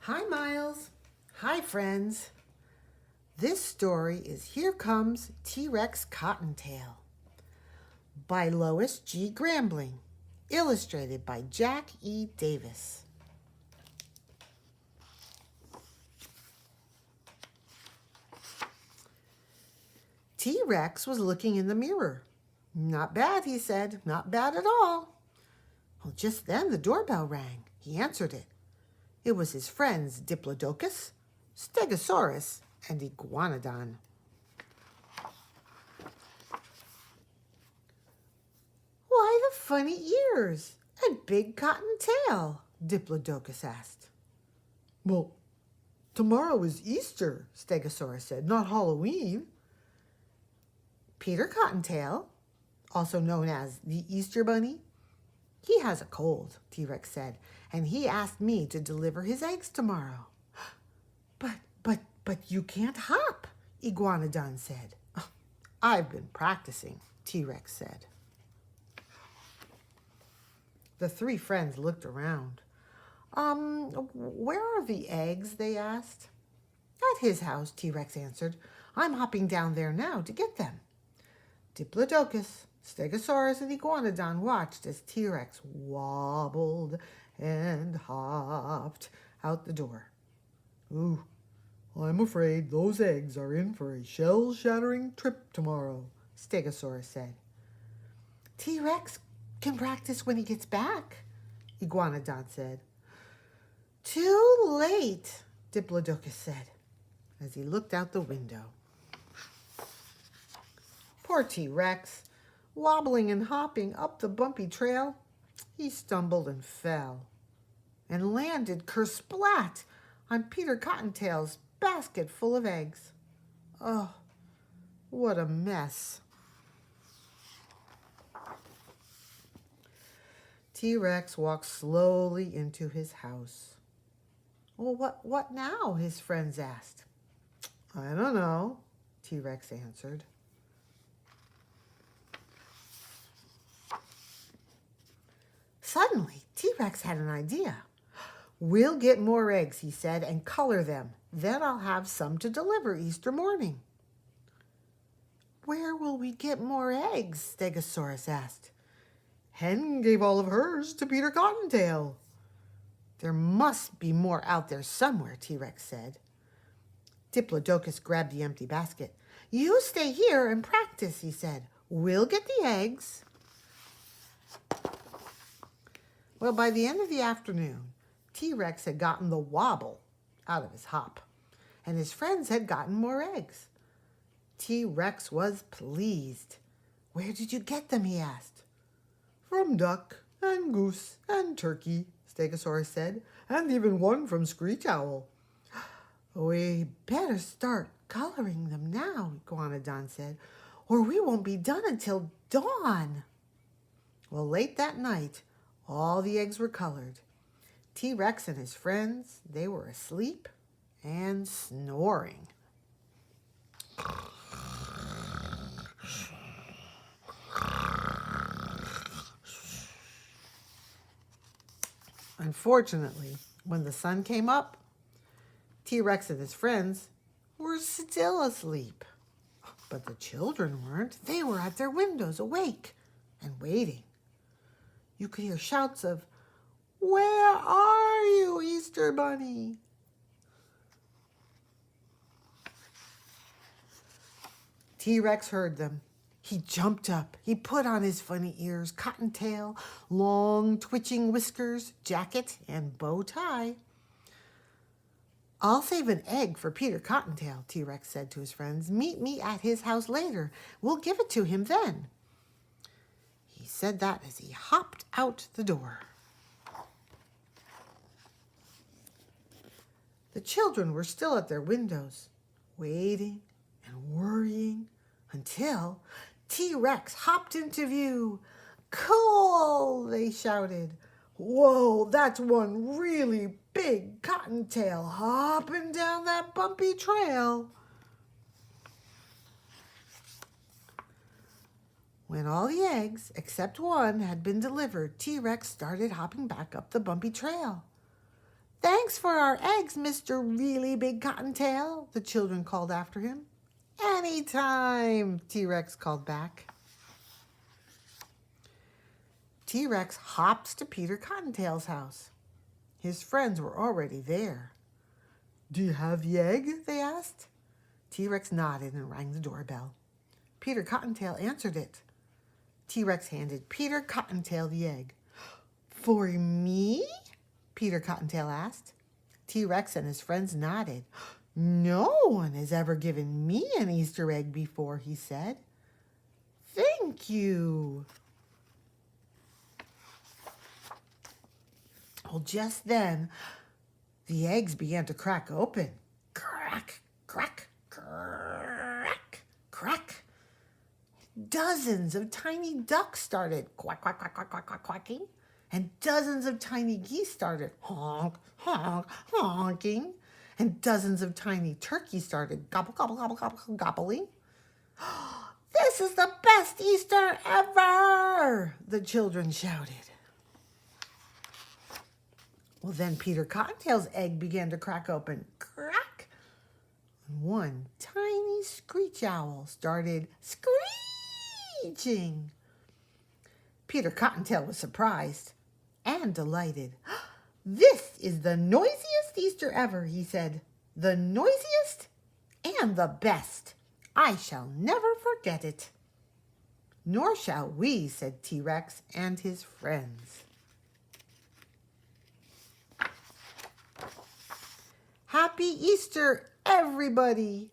Hi, Miles. Hi, friends. This story is Here Comes T-Rex Cottontail by Lois G. Grambling, illustrated by Jack E. Davis. T-Rex was looking in the mirror. Not bad, he said. Not bad at all. Well, just then the doorbell rang. He answered it. It was his friends Diplodocus, Stegosaurus, and Iguanodon. Why the funny ears and big cotton tail? Diplodocus asked. Well, tomorrow is Easter, Stegosaurus said, not Halloween. Peter Cottontail, also known as the Easter Bunny, he has a cold, T-Rex said, and he asked me to deliver his eggs tomorrow. But you can't hop, Iguanodon said. I've been practicing, T-Rex said. The three friends looked around. Where are the eggs? They asked. At his house, T-Rex answered. I'm hopping down there now to get them. Diplodocus, Stegosaurus, and Iguanodon watched as T-Rex wobbled and hopped out the door. Ooh, I'm afraid those eggs are in for a shell-shattering trip tomorrow, Stegosaurus said. T-Rex can practice when he gets back, Iguanodon said. Too late, Diplodocus said, as he looked out the window. Poor T-Rex, wobbling and hopping up the bumpy trail, he stumbled and fell, and landed kersplat on Peter Cottontail's basket full of eggs. Oh, what a mess. T-Rex walked slowly into his house. Well, what now? His friends asked. I don't know, T-Rex answered. Suddenly, T-Rex had an idea. We'll get more eggs, he said, and color them. Then I'll have some to deliver Easter morning. Where will we get more eggs? Stegosaurus asked. Hen gave all of hers to Peter Cottontail. There must be more out there somewhere, T-Rex said. Diplodocus grabbed the empty basket. You stay here and practice, he said. We'll get the eggs. Well, by the end of the afternoon, T-Rex had gotten the wobble out of his hop, and his friends had gotten more eggs. T-Rex was pleased. Where did you get them, he asked. From duck and goose and turkey, Stegosaurus said, and even one from Screech Owl. We better start coloring them now, Iguanodon said, or we won't be done until dawn. Well, late that night, all the eggs were colored. T-Rex and his friends, they were asleep and snoring. Unfortunately, when the sun came up, T-Rex and his friends were still asleep. But the children weren't. They were at their windows, awake and waiting. You could hear shouts of, "Where are you, Easter Bunny?" T-Rex heard them. He jumped up. He put on his funny ears, cottontail, long twitching whiskers, jacket, and bow tie. I'll save an egg for Peter Cottontail, T-Rex said to his friends. Meet me at his house later. We'll give it to him then. He said that as he hopped out the door. The children were still at their windows, waiting and worrying until T-Rex hopped into view. Cool, they shouted. Whoa, that's one really big cottontail hopping down that bumpy trail. When all the eggs, except one, had been delivered, T-Rex started hopping back up the bumpy trail. Thanks for our eggs, Mr. Really Big Cottontail, the children called after him. Anytime, T-Rex called back. T-Rex hops to Peter Cottontail's house. His friends were already there. Do you have the egg? They asked. T-Rex nodded and rang the doorbell. Peter Cottontail answered it. T-Rex handed Peter Cottontail the egg. For me? Peter Cottontail asked. T-Rex and his friends nodded. No one has ever given me an Easter egg before, he said. Thank you. Well, just then, the eggs began to crack open. Crack, crack, crack, crack. Dozens of tiny ducks started quack, quack, quack, quack, quack, quack, quacking. And dozens of tiny geese started honk, honk, honking. And dozens of tiny turkeys started gobble, gobble, gobble, gobble, gobbling. This is the best Easter ever, the children shouted. Well, then Peter Cottontail's egg began to crack open. Crack! And one tiny screech owl started screeching. Peter Cottontail was surprised and delighted. This is the noisiest Easter ever, he said. The noisiest and the best. I shall never forget it. Nor shall we, said T-Rex and his friends. Happy Easter, everybody!